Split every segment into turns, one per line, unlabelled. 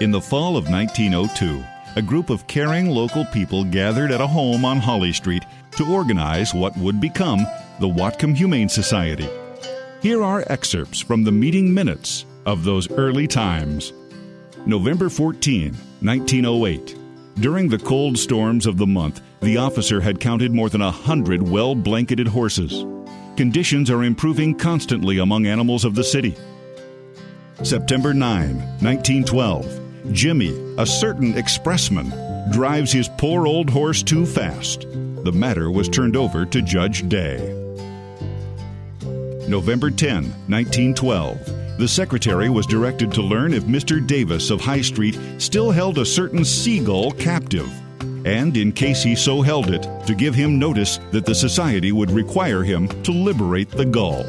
In the fall of 1902, a group of caring local people gathered at a home on Holly Street to organize what would become the Whatcom Humane Society. Here are excerpts from the meeting minutes of those early times. November 14, 1908. During the cold storms of the month, the officer had counted more than 100 well-blanketed horses. Conditions are improving constantly among animals of the city. September 9, 1912. Jimmy, a certain expressman, drives his poor old horse too fast. The matter was turned over to Judge Day. November 10, 1912. The secretary was directed to learn if Mr. Davis of High Street still held a certain seagull captive, and in case he so held it, to give him notice that the society would require him to liberate the gull.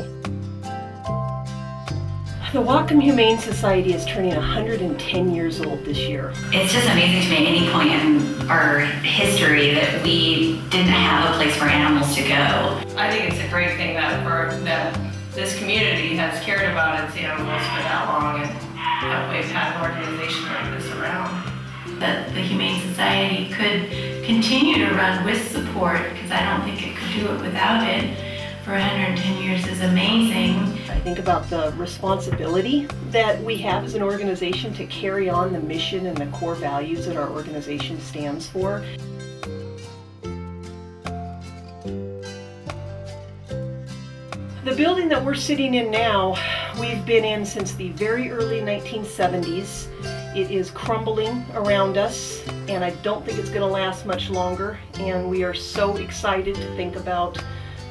The Whatcom Humane Society is turning 110 years old this year.
It's just amazing to me at any point in our history that we didn't have a place for animals to go.
I think it's a great thing that this community has cared about its animals for that long, and that we've had an organization like this around.
That the Humane Society could continue to run with support, because I don't think it could do it without it, for 110 years is amazing.
I think about the responsibility that we have as an organization to carry on the mission and the core values that our organization stands for. The building that we're sitting in now, we've been in since the very early 1970s. It is crumbling around us, and I don't think it's going to last much longer, and we are so excited to think about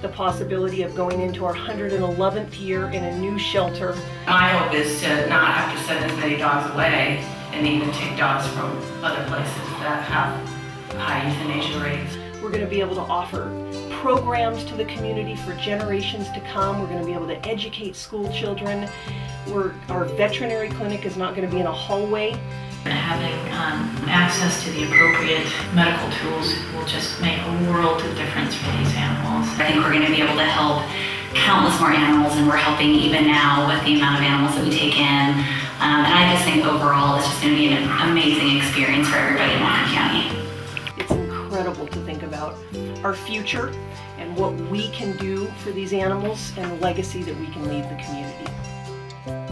the possibility of going into our 111th year in a new shelter.
My hope is to not have to send as many dogs away, and even take dogs from other places that have high euthanasia rates.
We're going to be able to offer programs to the community for generations to come. We're going to be able to educate school children. Our veterinary clinic is not going to be in a hallway.
Having access to the appropriate medical tools will just make a world of difference for these animals. I think we're going to be able to help countless more animals, and we're helping even now with the amount of animals that we take in. And I just think overall it's just going to be an amazing experience for everybody in Whatcom County.
It's incredible to think about our future and what we can do for these animals and the legacy that we can leave the community.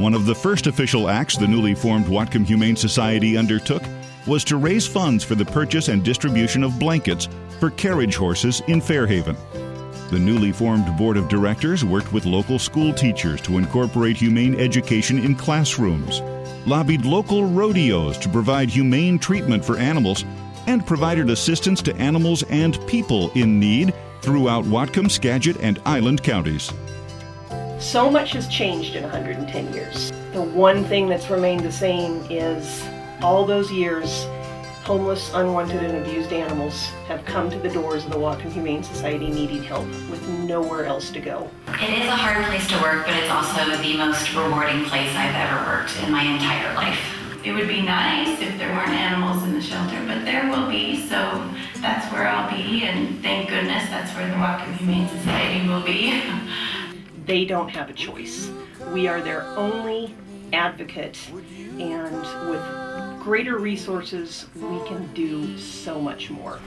One of the first official acts the newly formed Whatcom Humane Society undertook was to raise funds for the purchase and distribution of blankets for carriage horses in Fairhaven. The newly formed board of directors worked with local school teachers to incorporate humane education in classrooms, lobbied local rodeos to provide humane treatment for animals, and provided assistance to animals and people in need throughout Whatcom, Skagit, and Island counties.
So much has changed in 110 years. The one thing that's remained the same is all those years, homeless, unwanted, and abused animals have come to the doors of the Whatcom Humane Society needing help with nowhere else to go.
It is a hard place to work, but it's also the most rewarding place I've ever worked in my entire life. It would be nice if there weren't animals in the shelter, but there will be, so that's where I'll be, and thank goodness that's where the Whatcom Humane Society will be.
They don't have a choice. We are their only advocate, and with greater resources, we can do so much more.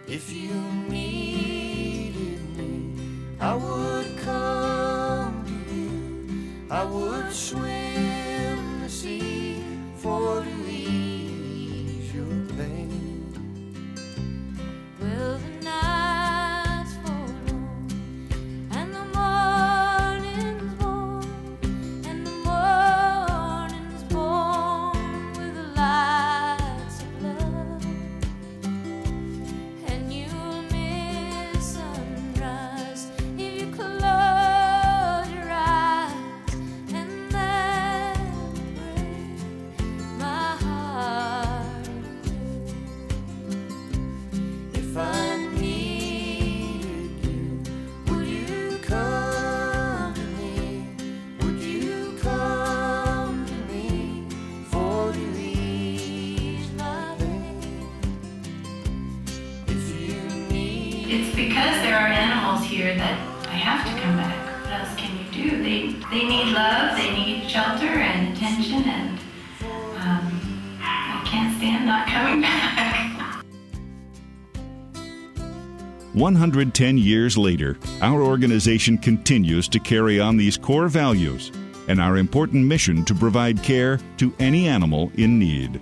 If you needed me, I would come to you. I would swim the sea for to ease your pain. Well, the night's forlorn and the morning's born, and the morning's born with the lights of love, and you'll miss sunrise if you close your eyes, and that will break my heart in two. If I needed you, would you come to me? Would you come to me for to ease my pain? If you need
It's because there are animals here that I have to come back. what else can you do? They need love, they need shelter and attention, and I can't stand not coming back.
110 years later, our organization continues to carry on these core values and our important mission to provide care to any animal in need.